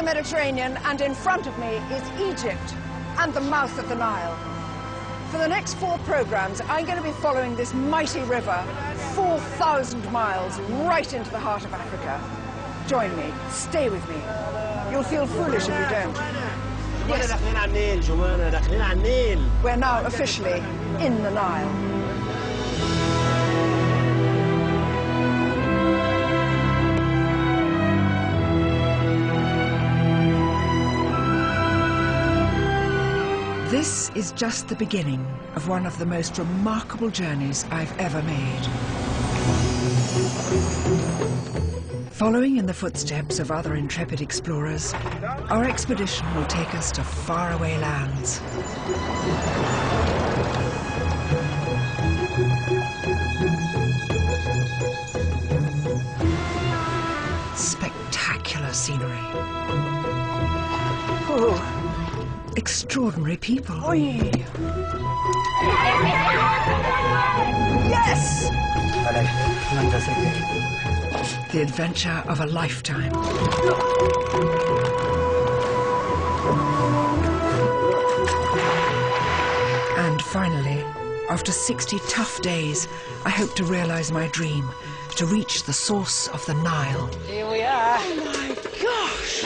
Mediterranean, and in front of me is Egypt and the mouth of the Nile. For the next 4 programs, I'm going to be following this mighty river, 4,000 miles, right into the heart of Africa. Join me. Stay with me. You'll feel foolish if you don't. Yes. We're now officially in the Nile. This is just the beginning of one of the most remarkable journeys I've ever made. Following in the footsteps of other intrepid explorers, our expedition will take us to faraway lands. Spectacular scenery. Ooh. Extraordinary people. Oy. Yes! The adventure of a lifetime. And finally, after 60 tough days, I hope to realize my dream, to reach the source of the Nile. Here we are. Oh my gosh!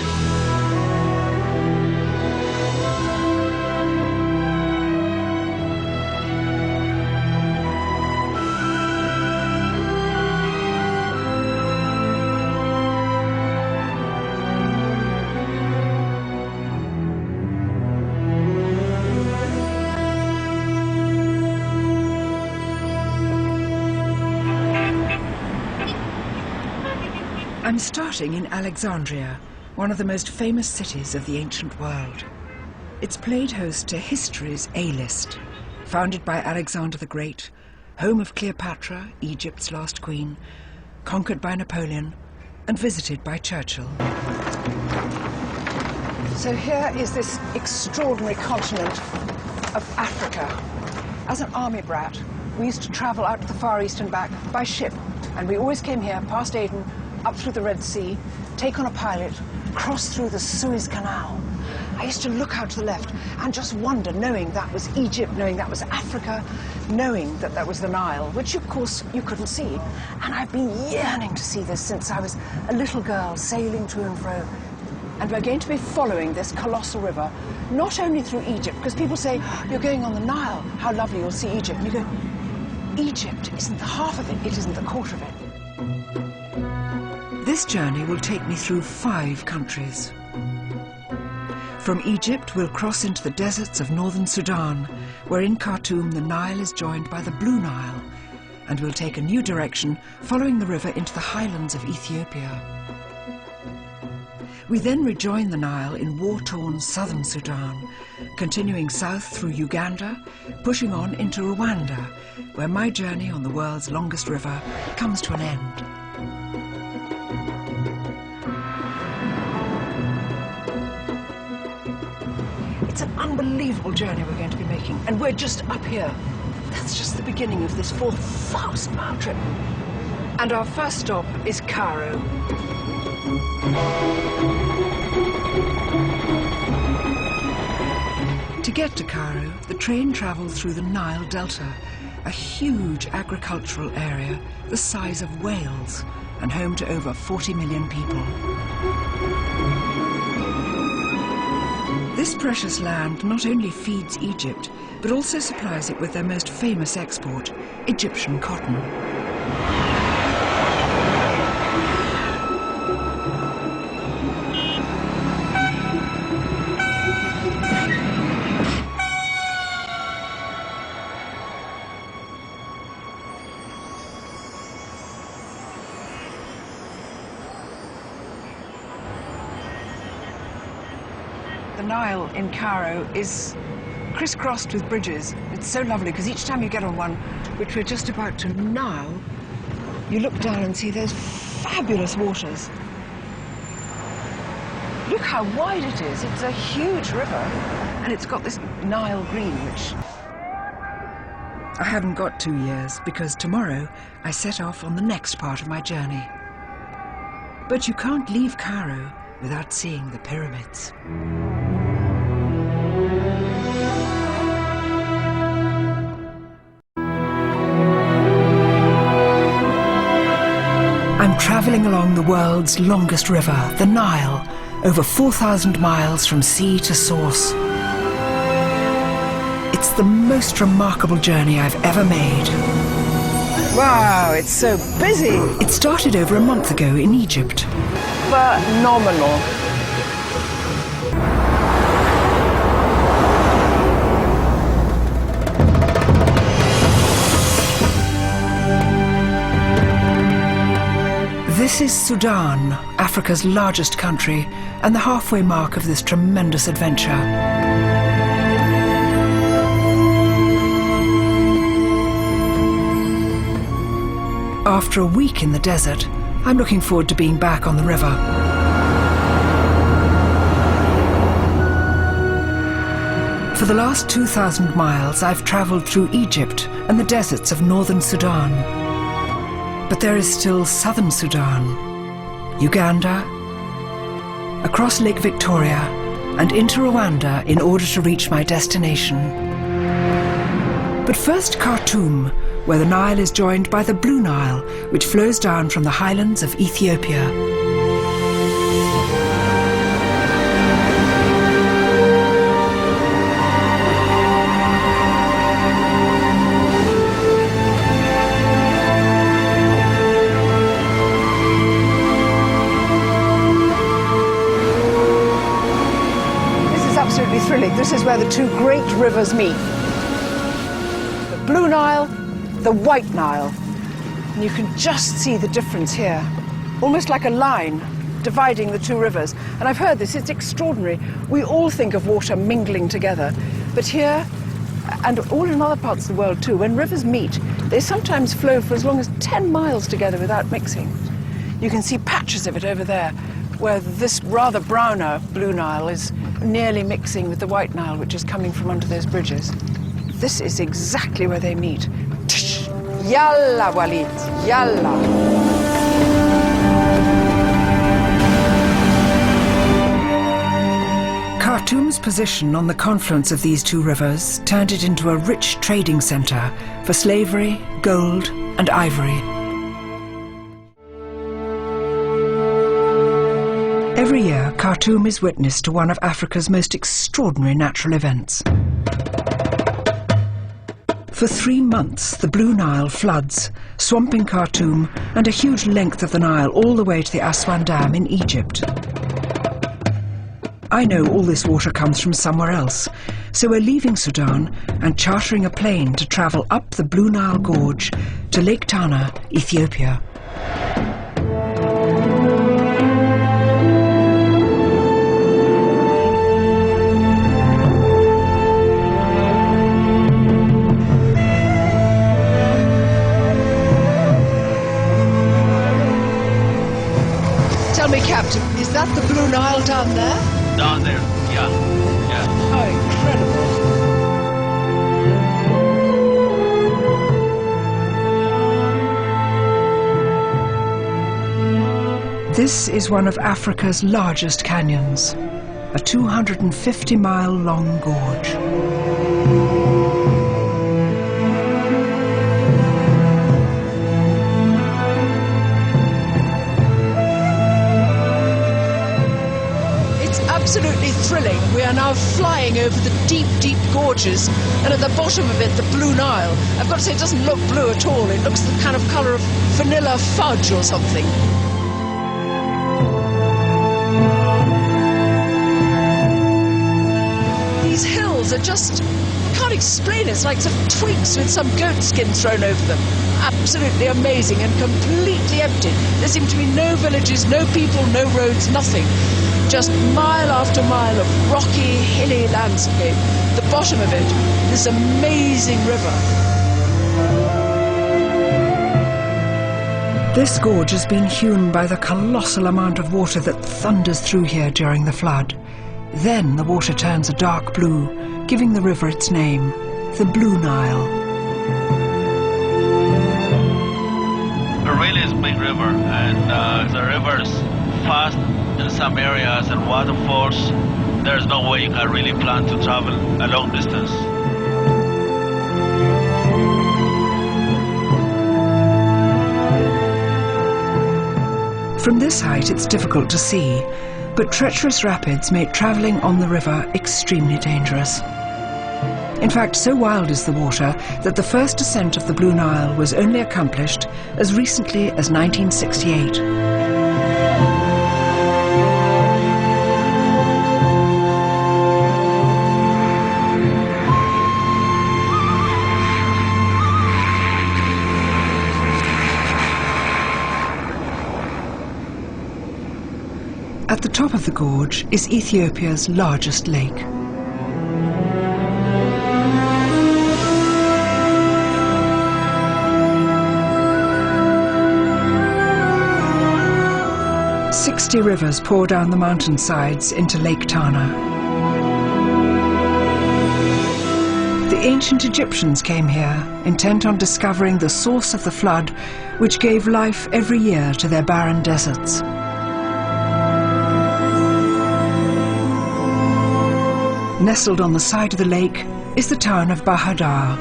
I'm starting in Alexandria, one of the most famous cities of the ancient world. It's played host to history's A-list, founded by Alexander the Great, home of Cleopatra, Egypt's last queen, conquered by Napoleon, and visited by Churchill. So here is this extraordinary continent of Africa. As an army brat, we used to travel out to the Far East and back by ship, and we always came here past Aden, up through the Red Sea, take on a pilot, cross through the Suez Canal. I used to look out to the left and just wonder, knowing that was Egypt, knowing that was Africa, knowing that that was the Nile, which of course you couldn't see. And I've been yearning to see this since I was a little girl, sailing to and fro. And we're going to be following this colossal river, not only through Egypt, because people say, you're going on the Nile, how lovely, you'll see Egypt. And you go, Egypt isn't the half of it, it isn't the quarter of it. This journey will take me through 5 countries. From Egypt, we'll cross into the deserts of northern Sudan, where in Khartoum the Nile is joined by the Blue Nile, and we'll take a new direction, following the river into the highlands of Ethiopia. We then rejoin the Nile in war-torn southern Sudan, continuing south through Uganda, pushing on into Rwanda, where my journey on the world's longest river comes to an end. It's an unbelievable journey we're going to be making, and we're just up here. That's just the beginning of this 4,000-mile trip. And our first stop is Cairo. To get to Cairo, the train travels through the Nile Delta, a huge agricultural area the size of Wales and home to over 40 million people. This precious land not only feeds Egypt, but also supplies it with their most famous export, Egyptian cotton. The Nile in Cairo is crisscrossed with bridges. It's so lovely because each time you get on one, which we're just about to now, you look down and see those fabulous waters. Look how wide it is. It's a huge river, and it's got this Nile green, which I haven't got 2 years because tomorrow I set off on the next part of my journey. But you can't leave Cairo without seeing the pyramids. I'm travelling along the world's longest river, the Nile, over 4,000 miles from sea to source. It's the most remarkable journey I've ever made. Wow, it's so busy! It started over a month ago in Egypt. Phenomenal. This is Sudan, Africa's largest country, and the halfway mark of this tremendous adventure. After a week in the desert, I'm looking forward to being back on the river. For the last 2,000 miles, I've travelled through Egypt and the deserts of northern Sudan. But there is still southern Sudan, Uganda, across Lake Victoria and into Rwanda in order to reach my destination. But first Khartoum, where the Nile is joined by the Blue Nile, which flows down from the highlands of Ethiopia. Absolutely thrilling. This is where the two great rivers meet. The Blue Nile, the White Nile. And you can just see the difference here. Almost like a line dividing the two rivers. And I've heard this, it's extraordinary. We all think of water mingling together. But here, and all in other parts of the world too, when rivers meet, they sometimes flow for as long as 10 miles together without mixing. You can see patches of it over there, where this rather browner Blue Nile is nearly mixing with the White Nile, which is coming from under those bridges. This is exactly where they meet. Yalla, Walid, yalla. Khartoum's position on the confluence of these two rivers turned it into a rich trading centre for slavery, gold and ivory. Every year, Khartoum is witness to one of Africa's most extraordinary natural events. For 3 months, the Blue Nile floods, swamping Khartoum and a huge length of the Nile all the way to the Aswan Dam in Egypt. I know all this water comes from somewhere else, so we're leaving Sudan and chartering a plane to travel up the Blue Nile Gorge to Lake Tana, Ethiopia. Tell me, Captain, is that the Blue Nile down there? Down there, yeah. Oh, incredible. This is one of Africa's largest canyons, a 250-mile-long gorge. Absolutely thrilling. We are now flying over the deep, deep gorges, and at the bottom of it, the Blue Nile. I've got to say, it doesn't look blue at all. It looks the kind of colour of vanilla fudge or something. These hills are just, I can't explain it. It's like some twigs with some goat skin thrown over them. Absolutely amazing and completely empty. There seem to be no villages, no people, no roads, nothing. Just mile after mile of rocky, hilly landscape. The bottom of it, this amazing river. This gorge has been hewn by the colossal amount of water that thunders through here during the flood. Then the water turns a dark blue, giving the river its name, the Blue Nile. It really is a big river, and the river is fast in some areas and waterfalls, there's no way you can really plan to travel a long distance. From this height, it's difficult to see, but treacherous rapids make travelling on the river extremely dangerous. In fact, so wild is the water that the first descent of the Blue Nile was only accomplished as recently as 1968. At the top of the gorge is Ethiopia's largest lake. "60 rivers pour down the mountainsides into Lake Tana. The ancient Egyptians came here, intent on discovering the source of the flood which gave life every year to their barren deserts. Nestled on the side of the lake is the town of Bahadar.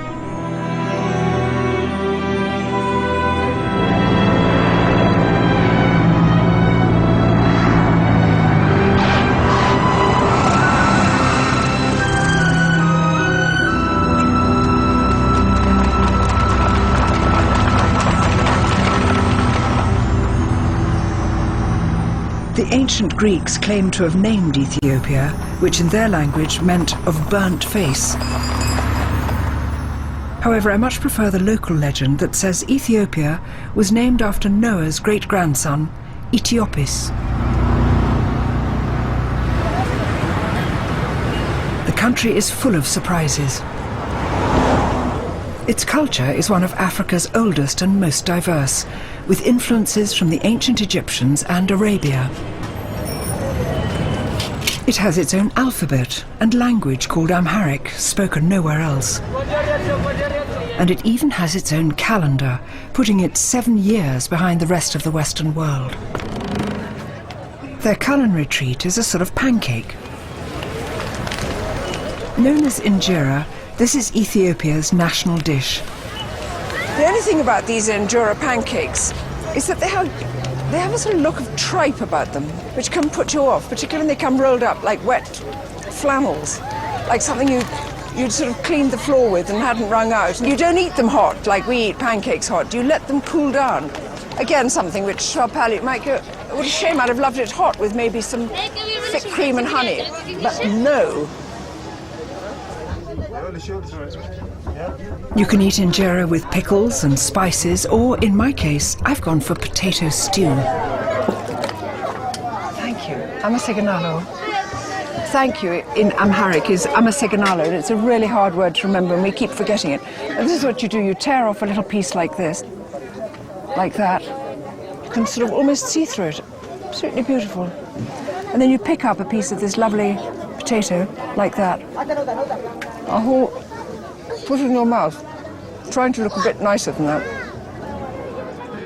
The ancient Greeks claimed to have named Ethiopia, which in their language meant of burnt face. However, I much prefer the local legend that says Ethiopia was named after Noah's great-grandson, Ethiopis. The country is full of surprises. Its culture is one of Africa's oldest and most diverse, with influences from the ancient Egyptians and Arabia. It has its own alphabet and language called Amharic, spoken nowhere else. And it even has its own calendar, putting it 7 years behind the rest of the Western world. Their culinary treat is a sort of pancake. Known as injera, this is Ethiopia's national dish. The only thing about these injera pancakes is that they have a sort of look of tripe about them, which can put you off, particularly when they come rolled up like wet flannels, like something you'd sort of cleaned the floor with and hadn't wrung out. You don't eat them hot like we eat pancakes hot. You let them cool down. Again, something which to our palate might go, what a shame, I'd have loved it hot with maybe some thick cream and honey. But no. You can eat injera with pickles and spices, or in my case, I've gone for potato stew. Thank you. Amaseganalo. Thank you in Amharic is amaseganalo, and it's a really hard word to remember, and we keep forgetting it. And this is what you do. You tear off a little piece like this, like that. You can sort of almost see through it. Absolutely beautiful. And then you pick up a piece of this lovely potato, like that. Put it in your mouth, trying to look a bit nicer than that.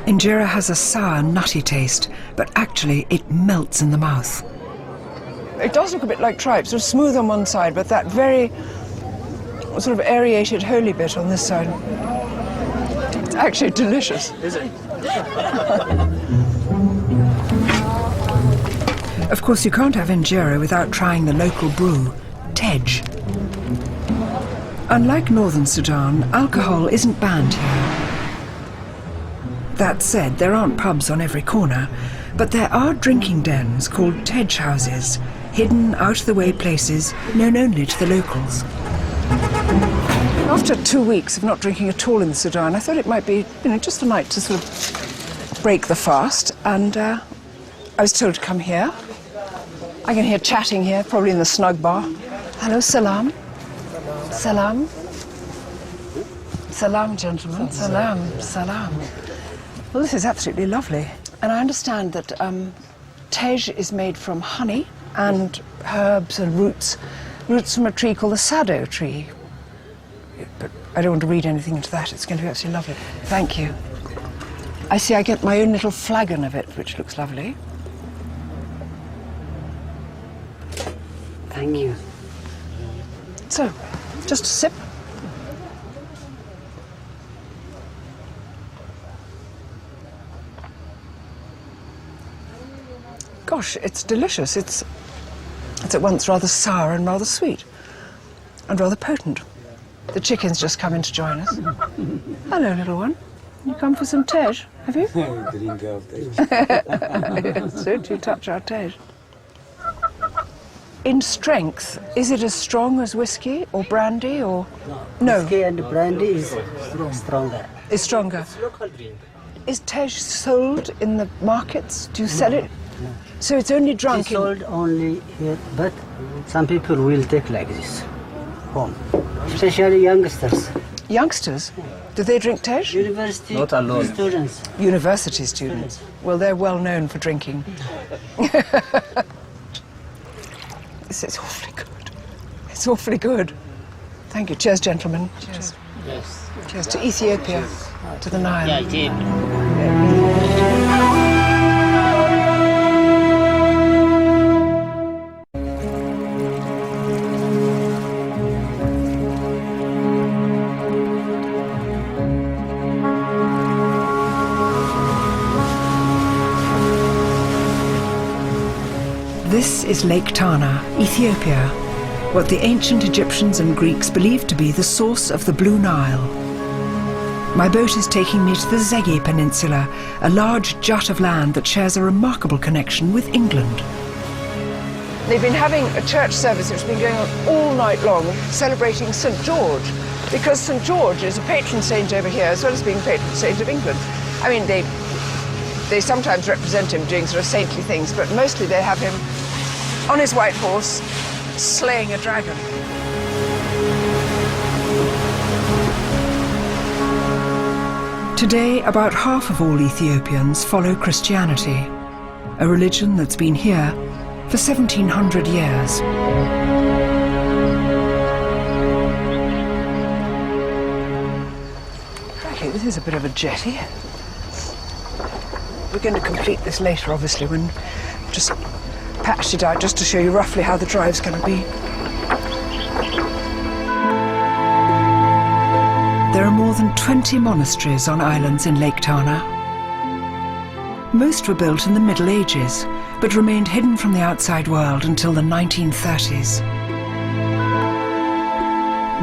Injera has a sour, nutty taste, but actually it melts in the mouth. It does look a bit like tripe, sort of smooth on one side, but that very sort of aerated holy bit on this side. It's actually delicious. Is it? Of course, you can't have injera without trying the local brew, tej. Unlike northern Sudan, alcohol isn't banned here. That said, there aren't pubs on every corner, but there are drinking dens called tej houses, hidden, out-of-the-way places known only to the locals. After 2 weeks of not drinking at all in Sudan, I thought it might be, just a night to sort of break the fast, and I was told to come here. I can hear chatting here, probably in the snug bar. Hello, salam. Salam. Salam, gentlemen. Salam. Salam. Well, this is absolutely lovely. And I understand that tej is made from honey and herbs and roots from a tree called the sado tree. But I don't want to read anything into that. It's going to be absolutely lovely. Thank you. I see I get my own little flagon of it, which looks lovely. Thank you. So, just a sip. Gosh, it's delicious. It's at once rather sour and rather sweet, and rather potent. The chicken's just come in to join us. Hello, little one. You come for some tej, have you? Drink of tej. So do you touch our tej? In strength, is it as strong as whiskey or brandy or... No. Whiskey and brandy is stronger. Is stronger. Local drink. Is tej sold in the markets? Do you sell it? No. So it's only It's drunk in... sold only here, but some people will take like this home, especially youngsters, Youngsters? Do they drink tej? university Not alone. students. University students. Well, they're well known for drinking. It's awfully good. It's awfully good. Thank you. Cheers, gentlemen. Cheers. Yes. Cheers to Ethiopia, to the Nile. This is Lake Tana, Ethiopia, what the ancient Egyptians and Greeks believed to be the source of the Blue Nile. My boat is taking me to the Zege Peninsula, a large jut of land that shares a remarkable connection with England. They've been having a church service which has been going on all night long, celebrating St. George, because St. George is a patron saint over here as well as being patron saint of England. I mean, they sometimes represent him doing sort of saintly things, but mostly they have him on his white horse, slaying a dragon. Today, about half of all Ethiopians follow Christianity, a religion that's been here for 1700 years. Okay, this is a bit of a jetty. We're going to complete this later, obviously, when just patched it out just to show you roughly how the drive's going to be. There are more than 20 monasteries on islands in Lake Tana. Most were built in the Middle Ages, but remained hidden from the outside world until the 1930s.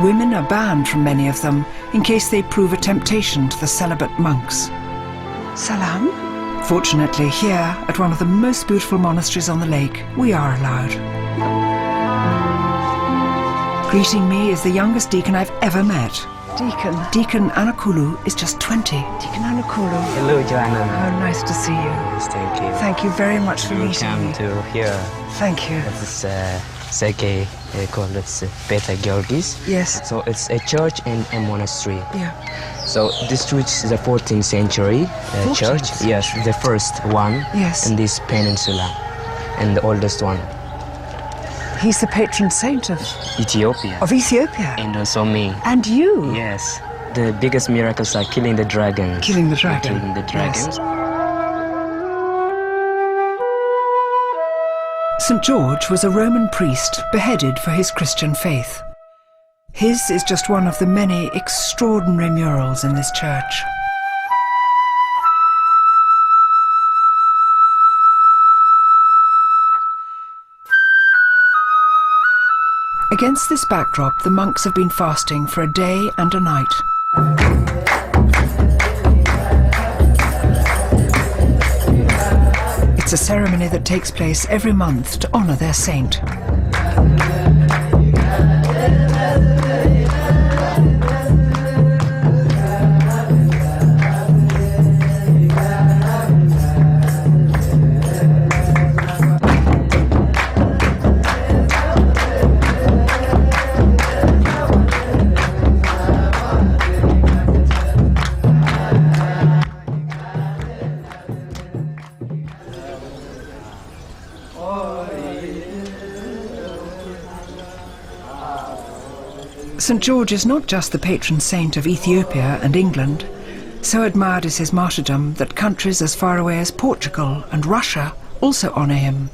Women are banned from many of them in case they prove a temptation to the celibate monks. Salam? Fortunately, here, at one of the most beautiful monasteries on the lake, we are allowed. Greeting me is the youngest deacon I've ever met. Deacon? Deacon Anakulu is just 20. Deacon Anakulu. Hello, Joanna. How nice to see you. Yes, thank you. Thank you very much for meeting Welcome me. to here. Thank you. This is Zege, they call it pt1. Yes. So it's a church and a monastery. Yeah. So this church is the 14th century 14th church. century. Yes, the first one Yes. in this peninsula, and the oldest one. He's the patron saint of Ethiopia. Ethiopia. And also me. And you. Yes. The biggest miracles are killing the dragons. Killing the dragon. Killing the dragons. Yes. St. George was a Roman priest beheaded for his Christian faith. His is just one of the many extraordinary murals in this church. Against this backdrop, the monks have been fasting for a day and a night. It's a ceremony that takes place every month to honor their saint. St. George is not just the patron saint of Ethiopia and England. So admired is his martyrdom that countries as far away as Portugal and Russia also honour him.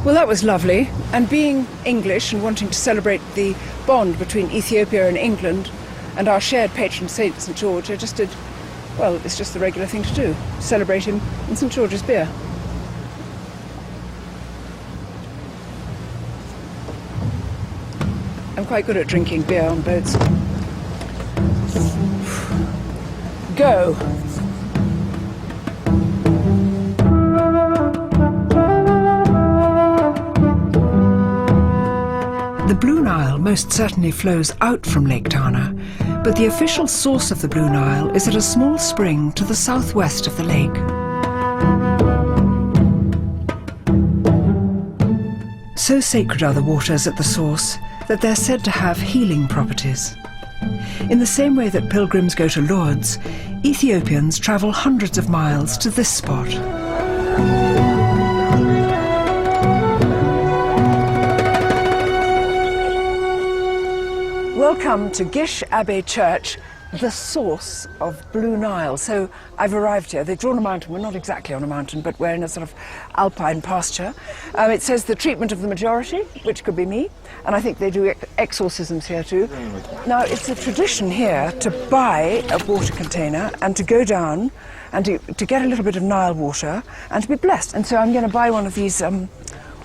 Well, that was lovely. And being English and wanting to celebrate the bond between Ethiopia and England and our shared patron saint, St. George, I just did, well, it's just the regular thing to do. Celebrate him in St. George's beer. I'm quite good at drinking beer on boats. Go. The Blue Nile most certainly flows out from Lake Tana, but the official source of the Blue Nile is at a small spring to the southwest of the lake. So sacred are the waters at the source that they're said to have healing properties. In the same way that pilgrims go to Lourdes, Ethiopians travel hundreds of miles to this spot. Welcome to Gish Abbey Church, the source of Blue Nile. So I've arrived here. They've drawn a mountain. We're not exactly on a mountain, but we're in a sort of alpine pasture. It says the treatment of the majority, which could be me, and I think they do exorcisms here too. Now, it's a tradition here to buy a water container and to go down and to get a little bit of Nile water and to be blessed. And so I'm going to buy one of these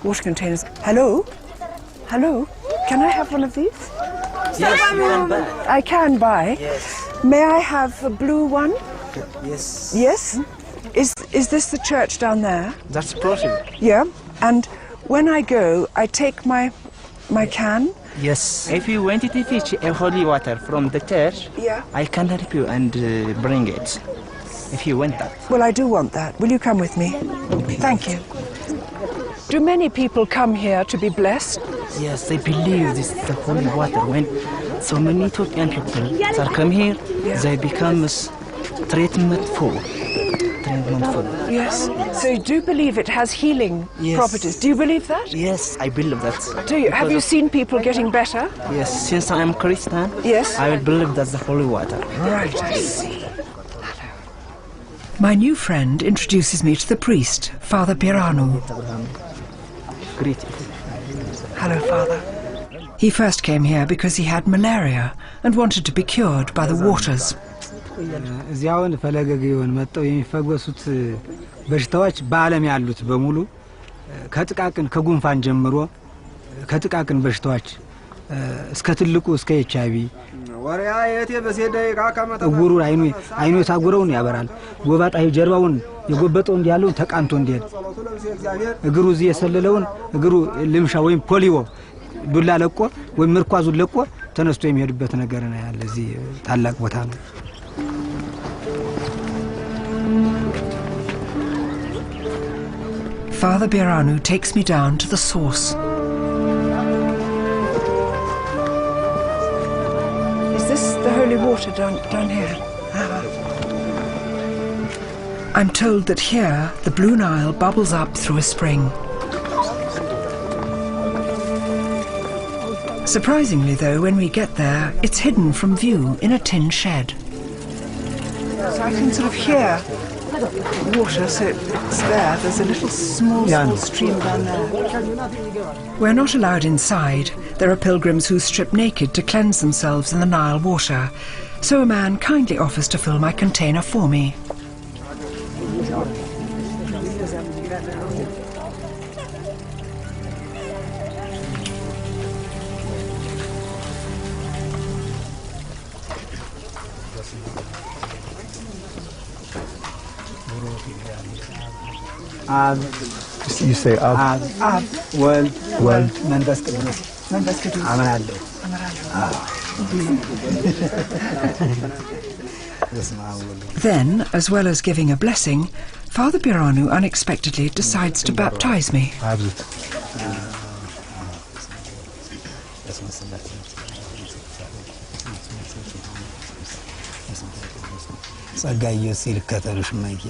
water containers. Hello? Hello? Can I have one of these? Yes, you can buy. I can buy. Yes. May I have a blue one? Yes. Yes? Is this the church down there? That's possible. Yeah. And when I go, I take my can? Yes. If you wanted to fetch a holy water from the church, Yeah. I can help you and bring it, if you want that. Well, I do want that. Will you come with me? Thank you. Do many people come here to be blessed? Yes, they believe this is the holy water. When so many Ethiopian people that come here, they become treatment food. Yes. So you do believe it has healing properties? Do you believe that? Yes, I believe that. Do you? Have you seen people getting better? Yes, since I am Christian, Yes. I will believe that's the holy water. Right, I see. My new friend introduces me to the priest, Father Piranu. Great. Hello, Father. He first came here because he had malaria and wanted to be cured by the waters. እዚያውን ፈለገጊውን መጥተው የሚፈወሱት በሽታዎች በዓለም ያሉት በሙሉ ከጥቃቅን ከጉንፋን ጀምሮ ከጥቃቅን በሽታዎች እስከ ትልቁ እስከ ኤችአይቪ ወሪያ የቴ በሴደ ካካመጣ ጉሩ አይኑ የታጎረውን ያበራል ጎባጣይ ጀርባውን የጎበጠው እንዲያለው ተቃንቶ እንዲሄድ እግሩ እዚህ የሰለለውን እግሩ ልምሻ ወይም ፖሊዮ ዱላ ለቆ ወይም ምርኳዙ ለቆ ተነስቶ የሚሄድበት ነገር ነው ያለ እዚህ ታላቅ ቦታ ነው Father Piranu takes me down to the source. Is this the holy water down here? I'm told that here the Blue Nile bubbles up through a spring. Surprisingly though, when we get there, it's hidden from view in a tin shed. So I can sort of hear water, so it's there. There's a little small stream down there. We're not allowed inside. There are pilgrims who strip naked to cleanse themselves in the Nile water. So a man kindly offers to fill my container for me. You say ab well መንፈስ ቅዱስ አመናለሁ Then, as well as giving a blessing, Father Piranu unexpectedly decides to baptize me. ጸጋዬ ሲል ከተሉሽ ማይኪ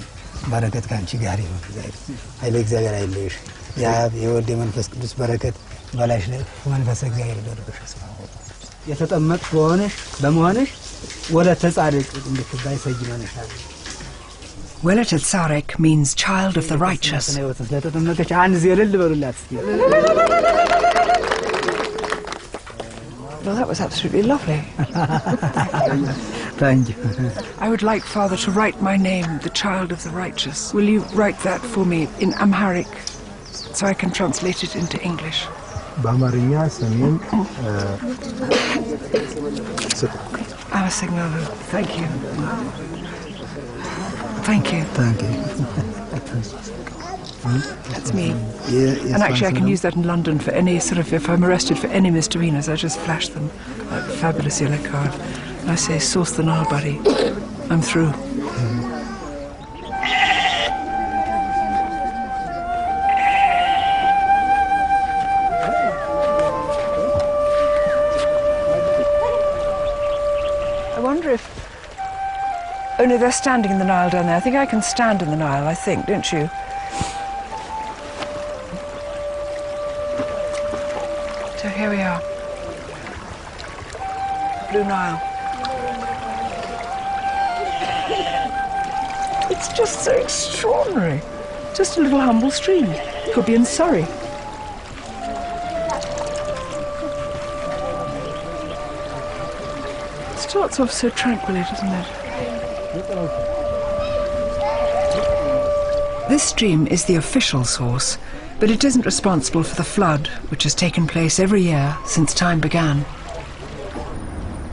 በረከት ካንቺ ጋር ይሁን እግዚአብሔር ኃይለ እግዚአብሔር አይለይሽ ያ የወልድ መንፈስ ቅዱስ በረከት በላሽ ላይ መንፈስ እግዚአብሔር ይደርብሽ የተጠመቅሽ በመሆንሽ ወለተ ጻድቅ እንድትባይ ሰጅመንሻል Welet Tsarek means child of the righteous. Well, that was absolutely lovely. Thank you. I would like Father to write my name, the child of the righteous. Will you write that for me in Amharic so I can translate it into English? በአማርኛ ስሜን Amasignalu. Thank you. Thank you. Thank you. That's me. And actually I can use that in London for any sort of, if I'm arrested for any misdemeanors, I just flash them like fabulous yellow card. And I say, source the Nile, buddy. I'm through. I wonder if... Oh no, they're standing in the Nile down there. I think I can stand in the Nile, I think, don't you? So here we are. Blue Nile. It's just so extraordinary. Just a little humble stream. Could be in Surrey. It starts off so tranquilly, doesn't it? This stream is the official source, but it isn't responsible for the flood which has taken place every year since time began.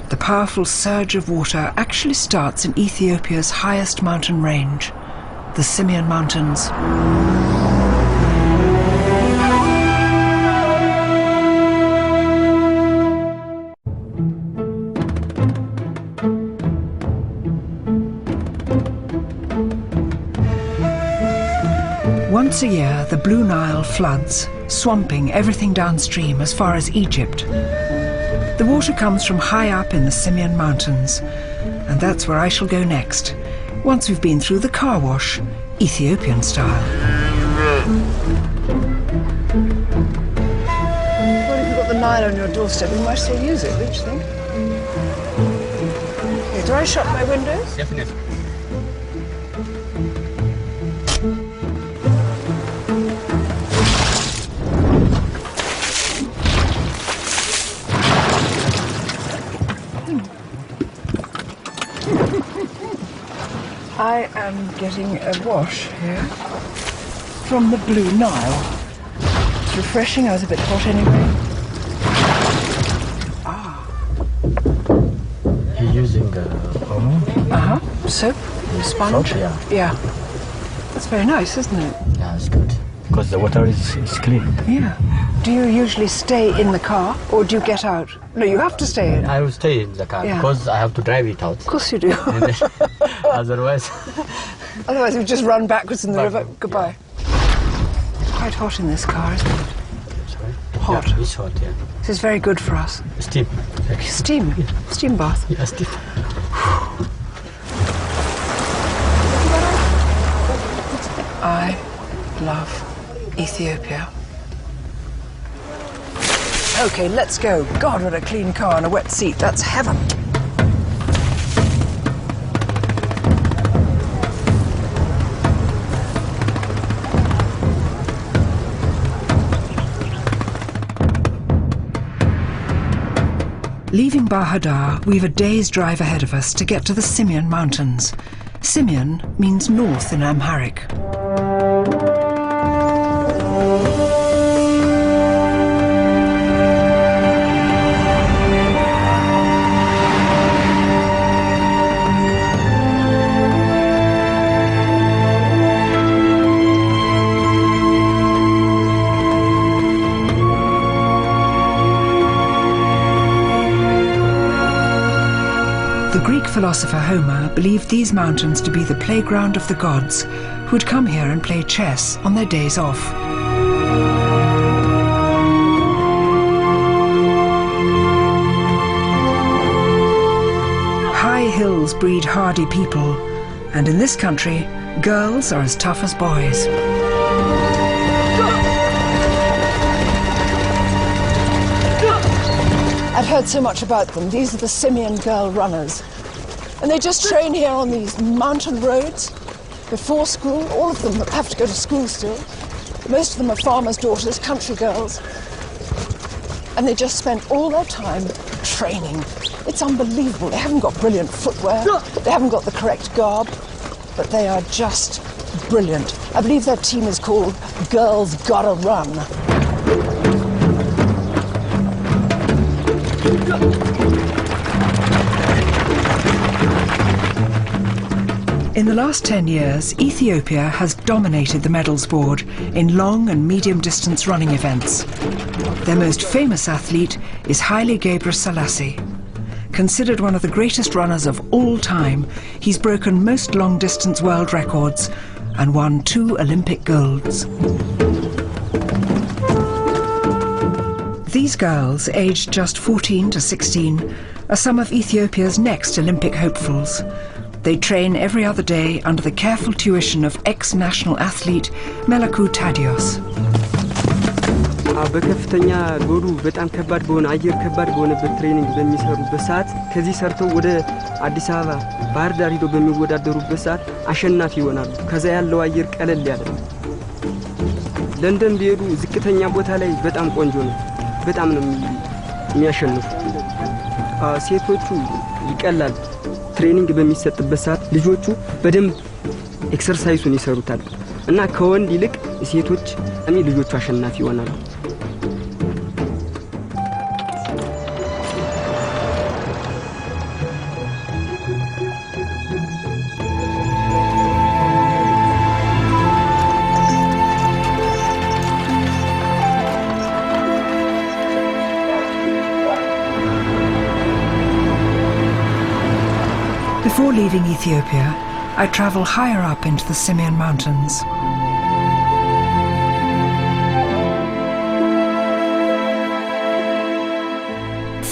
The powerful surge of water actually starts in Ethiopia's highest mountain range, the Simien Mountains. Once a year, the Blue Nile floods, swamping everything downstream as far as Egypt. The water comes from high up in the Simien Mountains, and that's where I shall go next, once we've been through the car wash, Ethiopian style. Well, if you've got the Nile on your doorstep, you might still use it, don't you think? Okay, do I shut my windows? Definitely. I am getting a wash here from the Blue Nile. It's refreshing. I was a bit hot anyway. You're using omo? Soap, sponge. Soap, yeah. Yeah. That's very nice, isn't it? Yeah, it's good. Because the water is clean. Yeah. Do you usually stay in the car or do you get out? No, you have to stay in. I will stay in the car Yeah. because I have to drive it out. Of course you do. And then, otherwise, Otherwise we just run backwards in the river. Backward, Goodbye. Quite hot in this car, isn't it? sorry. Hot. Yeah, it's hot, yeah. This is very good for us. Steam. Steam. Steam bath. Yeah, steam. I love Ethiopia. Okay, let's go. God, what a clean car and a wet seat. That's heaven. Leaving Bahadar, we've a day's drive ahead of us to get to the Simien Mountains. Simien means north in Amharic. The Greek philosopher Homer believed these mountains to be the playground of the gods who would come here and play chess on their days off. High hills breed hardy people, and in this country, girls are as tough as boys. I've heard so much about them. These are the Simien girl runners. And they just train here on these mountain roads. before school. All of them have to go to school still. Most of them are farmers' daughters, country girls. And they just spend all their time training. It's unbelievable. They haven't got brilliant footwear. They haven't got the correct garb. But they are just brilliant. I believe their team is called Girls Gotta Run. In the last 10 years, Ethiopia has dominated the medals board in long and medium distance running events. Their most famous athlete is Haile Gebrselassie. Considered one of the greatest runners of all time, he's broken most long distance world records and won 2 Olympic golds. These girls, aged just 14 to 16, are some of Ethiopia's next Olympic hopefuls. They train every other day under the careful tuition of ex-national athlete Melaku Tadios. በከፍተኛ ሎዱ በጣም ከባድ በሆነ አየር ከባድ በሆነበት ትሬኒንግ በሚሰሩበት ሰዓት ከዚህ ሰርተው ወደ አዲስ አበባ ባህር ዳር ሄደው በሚወዳደሩበት ሰዓት አሸናፊ ይሆናሉ። ከዛ ያለው አየር ቀለል ያለ ነው። ለንደን ቢሄዱ ዝቅተኛ ቦታ ላይ በጣም ቆንጆ ነው። በጣም ነው የሚያሸንፉ። ሴቶቹ ይቀላል። ትሬኒንግ በሚሰጥበት ሰዓት ልጆቹ በደንብ ኤክሰርሳይሱን ይሰሩታል እና ከወንድ ይልቅ ሴቶች ልጆቹ አሸናፊ ይሆናሉ። Before leaving Ethiopia, I travel higher up into the Simien Mountains.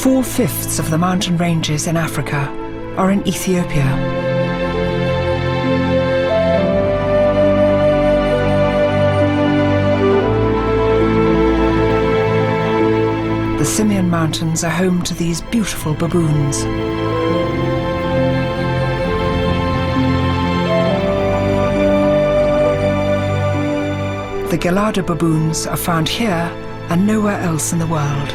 Four-fifths of the mountain ranges in Africa are in Ethiopia. The Simien Mountains are home to these beautiful baboons. The Gelada baboons are found here and nowhere else in the world.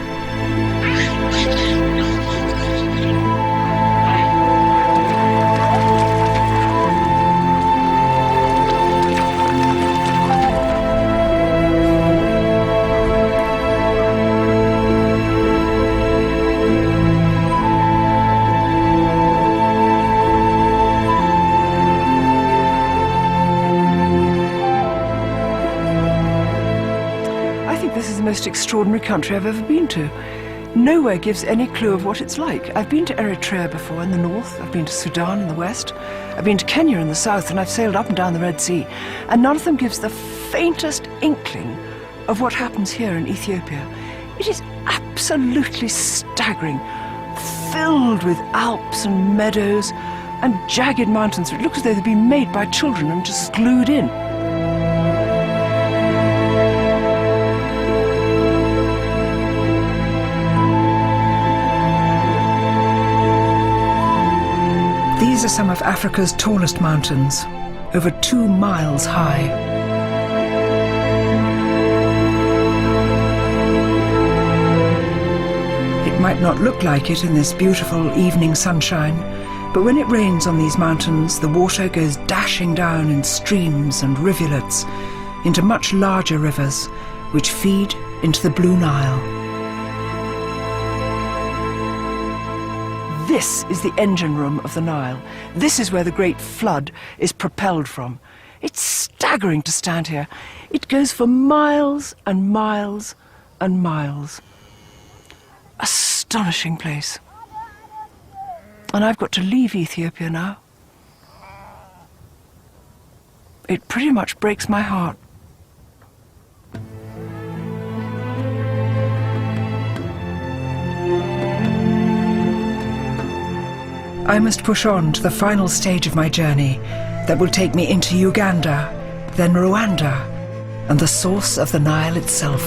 This is the most extraordinary country I've ever been to. Nowhere gives any clue of what it's like. I've been to Eritrea before in the north, I've been to Sudan in the west, I've been to Kenya in the south, and I've sailed up and down the Red Sea, and none of them gives the faintest inkling of what happens here in Ethiopia. It is absolutely staggering, filled with Alps and meadows and jagged mountains. It looks as though they've been made by children and just glued in. These are some of Africa's tallest mountains, over 2 miles high. It might not look like it in this beautiful evening sunshine, but when it rains on these mountains, the water goes dashing down in streams and rivulets into much larger rivers, which feed into the Blue Nile. This is the engine room of the Nile. This is where the great flood is propelled from. It's staggering to stand here. It goes for miles and miles and miles. Astonishing place. And I've got to leave Ethiopia now. It pretty much breaks my heart. I must push on to the final stage of my journey that will take me into Uganda, then Rwanda, and the source of the Nile itself.